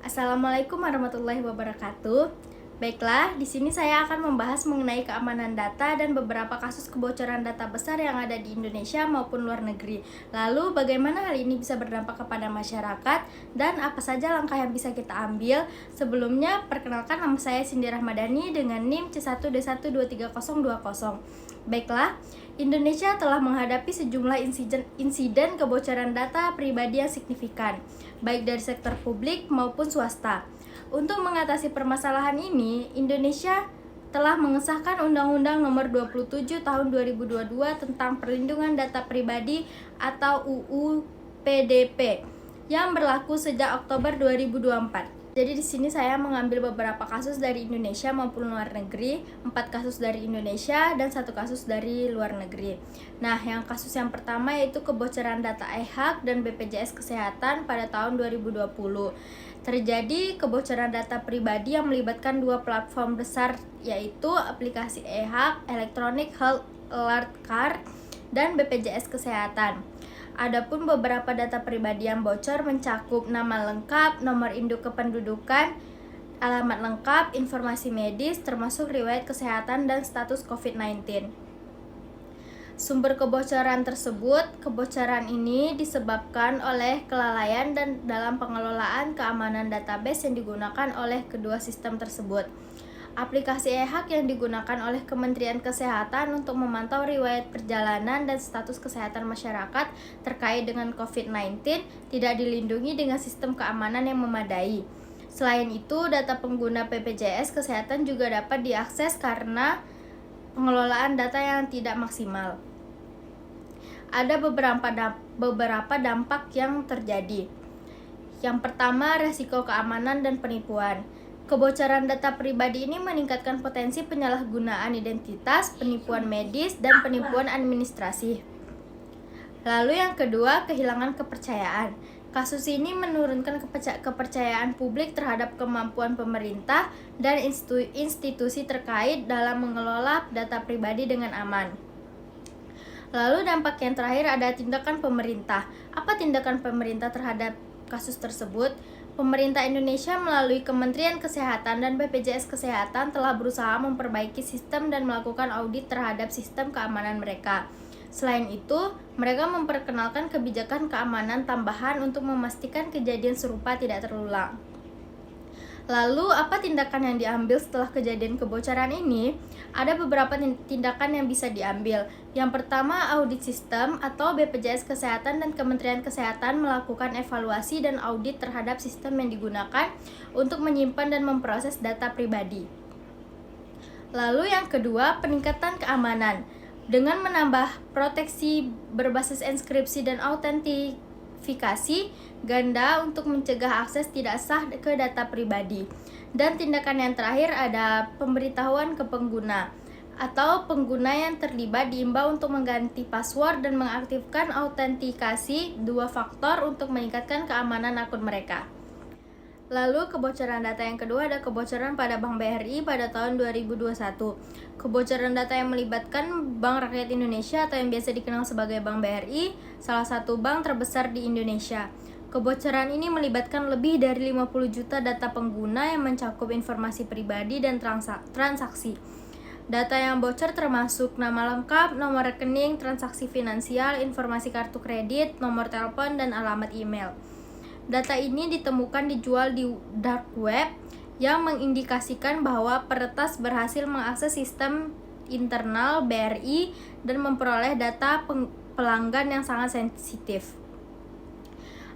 Assalamualaikum warahmatullahi wabarakatuh. Baiklah, di sini saya akan membahas mengenai keamanan data dan beberapa kasus kebocoran data besar yang ada di Indonesia maupun luar negeri. Lalu, bagaimana hal ini bisa berdampak kepada masyarakat dan apa saja langkah yang bisa kita ambil? Sebelumnya, perkenalkan nama saya Cindy Rahmadani dengan NIM C1D1230020. Baiklah, Indonesia telah menghadapi sejumlah insiden kebocoran data pribadi yang signifikan, baik dari sektor publik maupun swasta. Untuk mengatasi permasalahan ini, Indonesia telah mengesahkan Undang-Undang Nomor 27 Tahun 2022 tentang Perlindungan Data Pribadi atau UU PDP yang berlaku sejak Oktober 2024. Jadi di sini saya mengambil beberapa kasus dari Indonesia maupun luar negeri, 4 kasus dari Indonesia dan 1 kasus dari luar negeri. Nah, yang kasus yang pertama yaitu kebocoran data e-hak dan BPJS Kesehatan pada tahun 2020. Terjadi kebocoran data pribadi yang melibatkan 2 platform besar yaitu aplikasi e-hak, Electronic Health Alert Card, dan BPJS Kesehatan. Adapun beberapa data pribadi yang bocor mencakup nama lengkap, nomor induk kependudukan, alamat lengkap, informasi medis, termasuk riwayat kesehatan dan status COVID-19. Sumber kebocoran ini disebabkan oleh kelalaian dan dalam pengelolaan keamanan database yang digunakan oleh kedua sistem tersebut. Aplikasi e-hak yang digunakan oleh Kementerian Kesehatan untuk memantau riwayat perjalanan dan status kesehatan masyarakat terkait dengan COVID-19 tidak dilindungi dengan sistem keamanan yang memadai. Selain itu, data pengguna BPJS Kesehatan juga dapat diakses karena pengelolaan data yang tidak maksimal. Ada beberapa dampak yang terjadi. Yang pertama, resiko keamanan dan penipuan. Kebocoran data pribadi ini meningkatkan potensi penyalahgunaan identitas, penipuan medis, dan penipuan administrasi. Lalu yang kedua, kehilangan kepercayaan. Kasus ini menurunkan kepercayaan publik terhadap kemampuan pemerintah dan institusi terkait dalam mengelola data pribadi dengan aman. Lalu dampak yang terakhir ada tindakan pemerintah. Apa tindakan pemerintah terhadap kasus tersebut? Pemerintah Indonesia melalui Kementerian Kesehatan dan BPJS Kesehatan telah berusaha memperbaiki sistem dan melakukan audit terhadap sistem keamanan mereka. Selain itu, mereka memperkenalkan kebijakan keamanan tambahan untuk memastikan kejadian serupa tidak terulang. Lalu, apa tindakan yang diambil setelah kejadian kebocoran ini? Ada beberapa tindakan yang bisa diambil. Yang pertama, audit sistem atau BPJS Kesehatan dan Kementerian Kesehatan melakukan evaluasi dan audit terhadap sistem yang digunakan untuk menyimpan dan memproses data pribadi. Lalu yang kedua, peningkatan keamanan. Dengan menambah proteksi berbasis enkripsi dan autentikasi ganda untuk mencegah akses tidak sah ke data pribadi. Dan tindakan yang terakhir ada pemberitahuan ke pengguna atau pengguna yang terlibat diimbau untuk mengganti password dan mengaktifkan autentikasi 2 faktor untuk meningkatkan keamanan akun mereka. Lalu kebocoran data yang kedua ada kebocoran pada Bank BRI pada tahun 2021. Kebocoran data yang melibatkan Bank Rakyat Indonesia atau yang biasa dikenal sebagai Bank BRI, salah satu bank terbesar di Indonesia. Kebocoran ini melibatkan lebih dari 50 juta data pengguna yang mencakup informasi pribadi dan transaksi. Data yang bocor termasuk nama lengkap, nomor rekening, transaksi finansial, informasi kartu kredit, nomor telepon, dan alamat email. Data ini ditemukan dijual di dark web yang mengindikasikan bahwa peretas berhasil mengakses sistem internal BRI dan memperoleh data pelanggan yang sangat sensitif.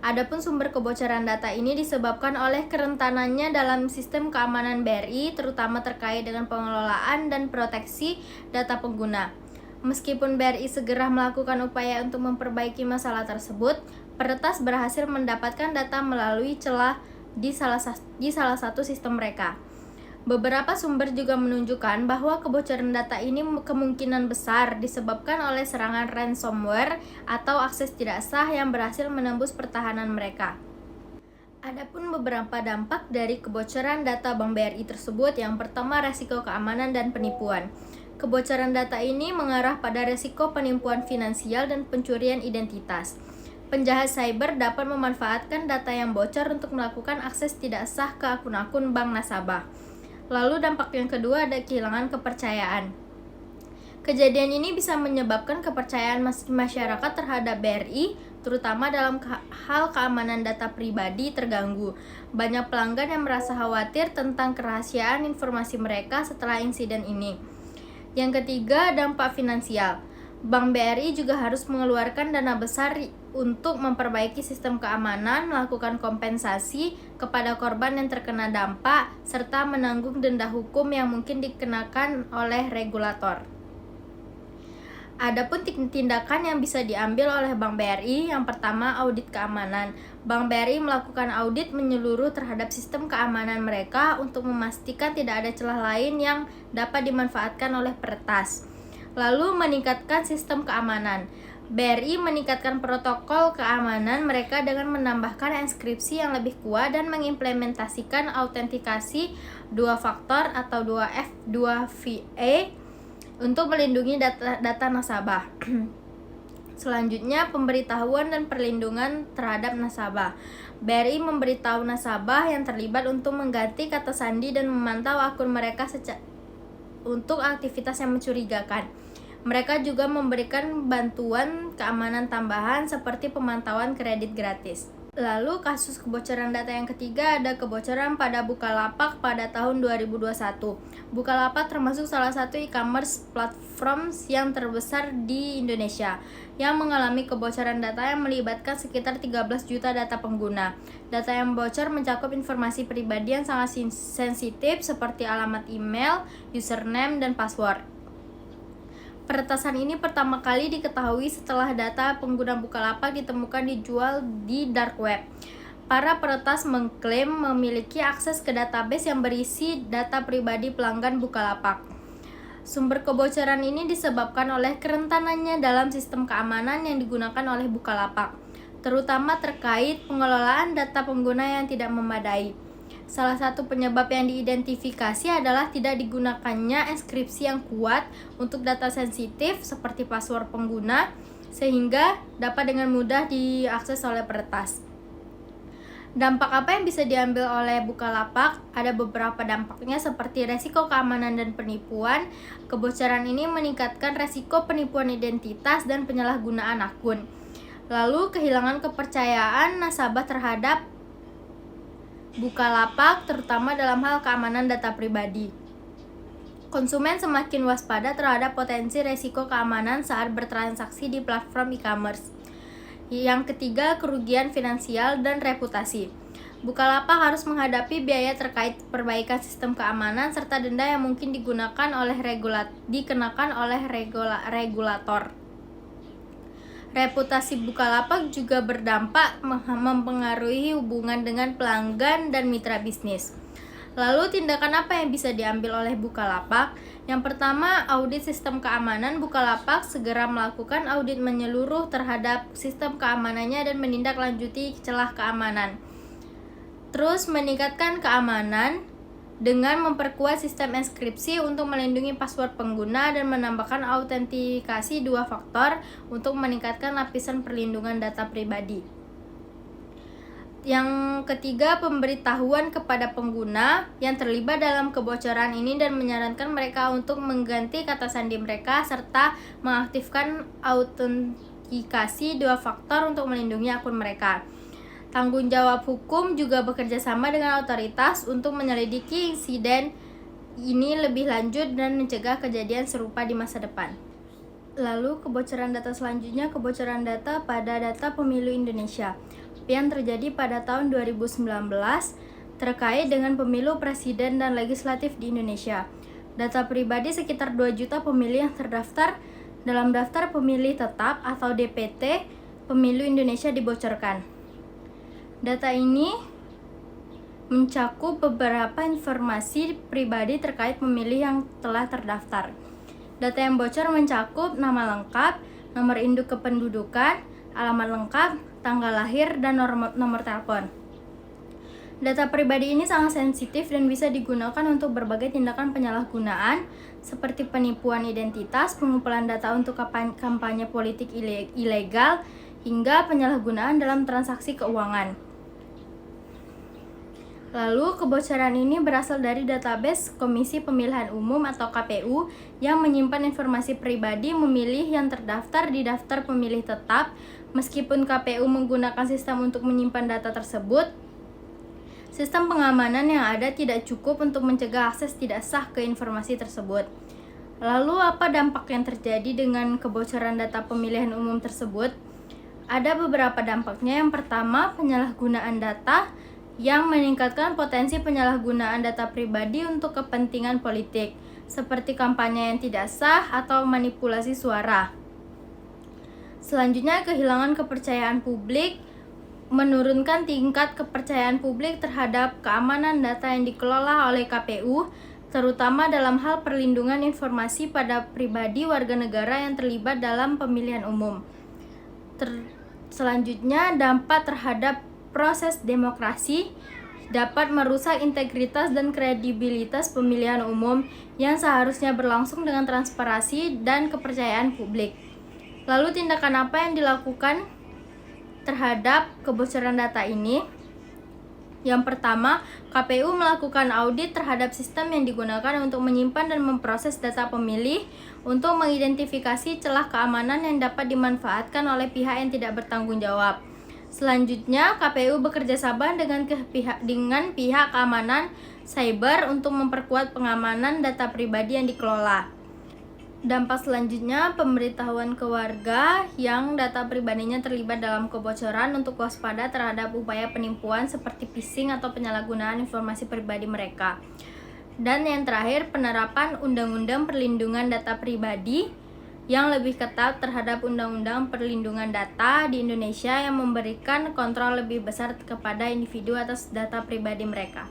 Adapun sumber kebocoran data ini disebabkan oleh kerentanannya dalam sistem keamanan BRI, terutama terkait dengan pengelolaan dan proteksi data pengguna. Meskipun BRI segera melakukan upaya untuk memperbaiki masalah tersebut, peretas berhasil mendapatkan data melalui celah di salah satu sistem mereka. Beberapa sumber juga menunjukkan bahwa kebocoran data ini kemungkinan besar disebabkan oleh serangan ransomware atau akses tidak sah yang berhasil menembus pertahanan mereka. Adapun beberapa dampak dari kebocoran data Bank BRI tersebut, yang pertama resiko keamanan dan penipuan. Kebocoran data ini mengarah pada resiko penipuan finansial dan pencurian identitas. Penjahat cyber dapat memanfaatkan data yang bocor untuk melakukan akses tidak sah ke akun-akun bank nasabah. Lalu dampak yang kedua ada kehilangan kepercayaan. Kejadian ini bisa menyebabkan kepercayaan masyarakat terhadap BRI, terutama dalam hal keamanan data pribadi terganggu. Banyak pelanggan yang merasa khawatir tentang kerahasiaan informasi mereka setelah insiden ini. Yang ketiga, dampak finansial. Bank BRI juga harus mengeluarkan dana besar untuk memperbaiki sistem keamanan, melakukan kompensasi kepada korban yang terkena dampak, serta menanggung denda hukum yang mungkin dikenakan oleh regulator. Adapun tindakan yang bisa diambil oleh Bank BRI, yang pertama audit keamanan. Bank BRI melakukan audit menyeluruh terhadap sistem keamanan mereka untuk memastikan tidak ada celah lain yang dapat dimanfaatkan oleh peretas. Lalu meningkatkan sistem keamanan. BRI meningkatkan protokol keamanan mereka dengan menambahkan enkripsi yang lebih kuat dan mengimplementasikan autentikasi 2 faktor atau 2F, 2VA untuk melindungi data nasabah. Selanjutnya, pemberitahuan dan perlindungan terhadap nasabah. BRI memberitahu nasabah yang terlibat untuk mengganti kata sandi dan memantau akun mereka untuk aktivitas yang mencurigakan. Mereka juga memberikan bantuan keamanan tambahan seperti pemantauan kredit gratis. Lalu kasus kebocoran data yang ketiga ada kebocoran pada Bukalapak pada tahun 2021. Bukalapak termasuk salah satu e-commerce platform yang terbesar di Indonesia yang mengalami kebocoran data yang melibatkan sekitar 13 juta data pengguna. Data yang bocor mencakup informasi pribadi yang sangat sensitif seperti alamat email, username, dan password. Peretasan ini pertama kali diketahui setelah data pengguna Bukalapak ditemukan dijual di dark web. Para peretas mengklaim memiliki akses ke database yang berisi data pribadi pelanggan Bukalapak. Sumber kebocoran ini disebabkan oleh kerentanannya dalam sistem keamanan yang digunakan oleh Bukalapak, terutama terkait pengelolaan data pengguna yang tidak memadai. Salah satu penyebab yang diidentifikasi adalah tidak digunakannya enkripsi yang kuat untuk data sensitif seperti password pengguna, sehingga dapat dengan mudah diakses oleh peretas. Dampak apa yang bisa diambil oleh Bukalapak? Ada beberapa dampaknya seperti resiko keamanan dan penipuan. Kebocoran ini meningkatkan resiko penipuan identitas dan penyalahgunaan akun. Lalu kehilangan kepercayaan nasabah terhadap Bukalapak, terutama dalam hal keamanan data pribadi. Konsumen semakin waspada terhadap potensi resiko keamanan saat bertransaksi di platform e-commerce. Yang ketiga, kerugian finansial dan reputasi. Bukalapak harus menghadapi biaya terkait perbaikan sistem keamanan serta denda yang mungkin dikenakan oleh regulator. Reputasi Bukalapak juga berdampak mempengaruhi hubungan dengan pelanggan dan mitra bisnis. Lalu tindakan apa yang bisa diambil oleh Bukalapak? Yang pertama, audit sistem keamanan. Bukalapak segera melakukan audit menyeluruh terhadap sistem keamanannya dan menindaklanjuti celah keamanan. Terus meningkatkan keamanan dengan memperkuat sistem enkripsi untuk melindungi password pengguna dan menambahkan autentikasi 2 faktor untuk meningkatkan lapisan perlindungan data pribadi. Yang ketiga, pemberitahuan kepada pengguna yang terlibat dalam kebocoran ini dan menyarankan mereka untuk mengganti kata sandi mereka serta mengaktifkan autentikasi 2 faktor untuk melindungi akun mereka. Tanggung jawab hukum juga bekerja sama dengan otoritas untuk menyelidiki insiden ini lebih lanjut dan mencegah kejadian serupa di masa depan. Lalu kebocoran data selanjutnya, kebocoran data pada data pemilu Indonesia yang terjadi pada tahun 2019 terkait dengan pemilu presiden dan legislatif di Indonesia. Data pribadi sekitar 2 juta pemilih yang terdaftar dalam daftar pemilih tetap atau DPT pemilu Indonesia dibocorkan. Data ini mencakup beberapa informasi pribadi terkait pemilih yang telah terdaftar. Data yang bocor mencakup nama lengkap, nomor induk kependudukan, alamat lengkap, tanggal lahir, dan nomor telepon. Data pribadi ini sangat sensitif dan bisa digunakan untuk berbagai tindakan penyalahgunaan seperti penipuan identitas, pengumpulan data untuk kampanye politik ilegal, hingga penyalahgunaan dalam transaksi keuangan. Lalu, kebocoran ini berasal dari database Komisi Pemilihan Umum atau KPU yang menyimpan informasi pribadi pemilih yang terdaftar di daftar pemilih tetap. Meskipun KPU menggunakan sistem untuk menyimpan data tersebut, sistem pengamanan yang ada tidak cukup untuk mencegah akses tidak sah ke informasi tersebut. Lalu, apa dampak yang terjadi dengan kebocoran data pemilihan umum tersebut? Ada beberapa dampaknya. Yang pertama, penyalahgunaan data yang meningkatkan potensi penyalahgunaan data pribadi untuk kepentingan politik, seperti kampanye yang tidak sah atau manipulasi suara. Selanjutnya, kehilangan kepercayaan publik, menurunkan tingkat kepercayaan publik terhadap keamanan data yang dikelola oleh KPU, terutama dalam hal perlindungan informasi pada pribadi warga negara yang terlibat dalam pemilihan umum. Selanjutnya, dampak terhadap proses demokrasi, dapat merusak integritas dan kredibilitas pemilihan umum yang seharusnya berlangsung dengan transparansi dan kepercayaan publik. Lalu, tindakan apa yang dilakukan terhadap kebocoran data ini? Yang pertama, KPU melakukan audit terhadap sistem yang digunakan untuk menyimpan dan memproses data pemilih untuk mengidentifikasi celah keamanan yang dapat dimanfaatkan oleh pihak yang tidak bertanggung jawab. Selanjutnya, KPU bekerja sama dengan pihak keamanan cyber untuk memperkuat pengamanan data pribadi yang dikelola. Dampak selanjutnya, pemberitahuan ke warga yang data pribadinya terlibat dalam kebocoran untuk waspada terhadap upaya penipuan seperti phishing atau penyalahgunaan informasi pribadi mereka. Dan yang terakhir, penerapan Undang-Undang Perlindungan Data Pribadi yang lebih ketat terhadap Undang-Undang Perlindungan Data di Indonesia yang memberikan kontrol lebih besar kepada individu atas data pribadi mereka.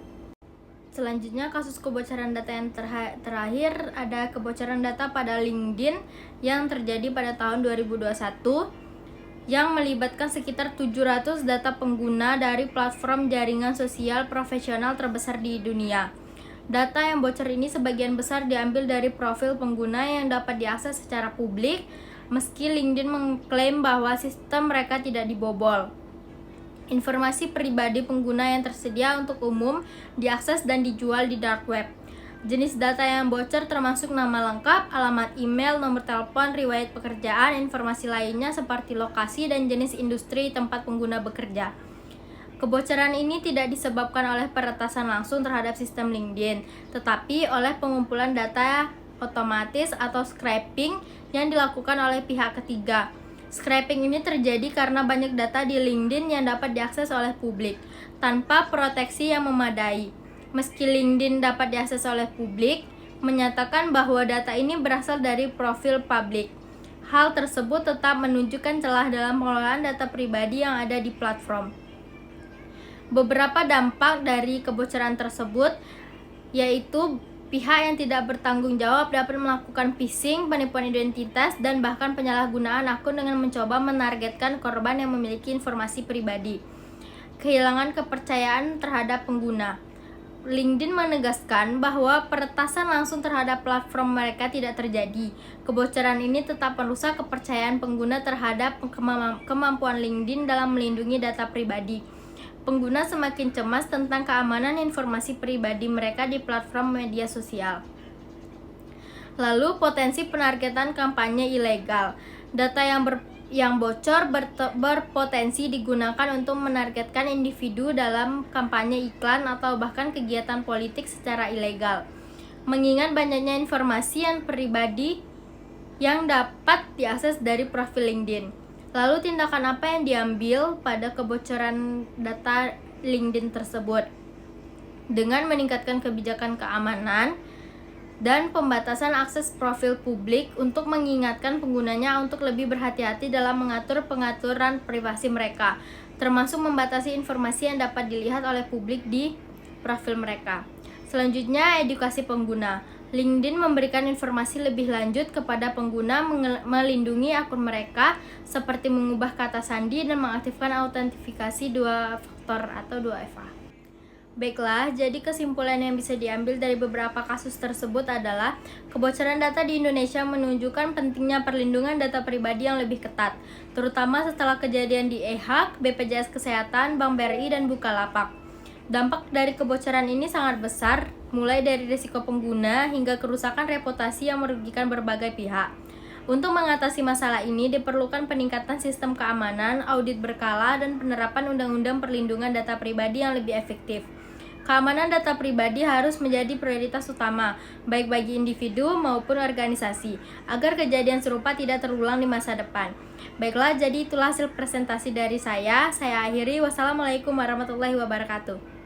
Selanjutnya, kasus kebocoran data yang terakhir ada kebocoran data pada LinkedIn yang terjadi pada tahun 2021 yang melibatkan sekitar 700 data pengguna dari platform jaringan sosial profesional terbesar di dunia. Data yang bocor ini sebagian besar diambil dari profil pengguna yang dapat diakses secara publik, meski LinkedIn mengklaim bahwa sistem mereka tidak dibobol. Informasi pribadi pengguna yang tersedia untuk umum diakses dan dijual di dark web. Jenis data yang bocor termasuk nama lengkap, alamat email, nomor telepon, riwayat pekerjaan, informasi lainnya seperti lokasi dan jenis industri tempat pengguna bekerja. Kebocoran ini tidak disebabkan oleh peretasan langsung terhadap sistem LinkedIn, tetapi oleh pengumpulan data otomatis atau scraping yang dilakukan oleh pihak ketiga. Scraping ini terjadi karena banyak data di LinkedIn yang dapat diakses oleh publik tanpa proteksi yang memadai. Meski LinkedIn dapat diakses oleh publik, menyatakan bahwa data ini berasal dari profil publik. Hal tersebut tetap menunjukkan celah dalam pengelolaan data pribadi yang ada di platform. Beberapa dampak dari kebocoran tersebut yaitu pihak yang tidak bertanggung jawab dapat melakukan phishing, penipuan identitas, dan bahkan penyalahgunaan akun dengan mencoba menargetkan korban yang memiliki informasi pribadi. Kehilangan kepercayaan terhadap pengguna. LinkedIn menegaskan bahwa peretasan langsung terhadap platform mereka tidak terjadi. Kebocoran ini tetap merusak kepercayaan pengguna terhadap kemampuan LinkedIn dalam melindungi data pribadi. Pengguna semakin cemas tentang keamanan informasi pribadi mereka di platform media sosial. Lalu, potensi penargetan kampanye ilegal. Data yang bocor berpotensi digunakan untuk menargetkan individu dalam kampanye iklan atau bahkan kegiatan politik secara ilegal. Mengingat banyaknya informasi yang pribadi yang dapat diakses dari profil LinkedIn. Lalu, tindakan apa yang diambil pada kebocoran data LinkedIn tersebut? Dengan meningkatkan kebijakan keamanan dan pembatasan akses profil publik untuk mengingatkan penggunanya untuk lebih berhati-hati dalam mengatur pengaturan privasi mereka, termasuk membatasi informasi yang dapat dilihat oleh publik di profil mereka. Selanjutnya, edukasi pengguna. LinkedIn memberikan informasi lebih lanjut kepada pengguna melindungi akun mereka seperti mengubah kata sandi dan mengaktifkan autentifikasi 2 faktor atau 2FA. Baiklah, jadi kesimpulan yang bisa diambil dari beberapa kasus tersebut adalah kebocoran data di Indonesia menunjukkan pentingnya perlindungan data pribadi yang lebih ketat, terutama setelah kejadian di e-Haq, BPJS Kesehatan, Bank BRI, dan Bukalapak. Dampak dari kebocoran ini sangat besar, mulai dari risiko pengguna hingga kerusakan reputasi yang merugikan berbagai pihak. Untuk mengatasi masalah ini diperlukan peningkatan sistem keamanan, audit berkala, dan penerapan undang-undang perlindungan data pribadi yang lebih efektif. Keamanan data pribadi harus menjadi prioritas utama, baik bagi individu maupun organisasi, agar kejadian serupa tidak terulang di masa depan. Baiklah, jadi itulah hasil presentasi dari saya. Saya akhiri. Wassalamualaikum warahmatullahi wabarakatuh.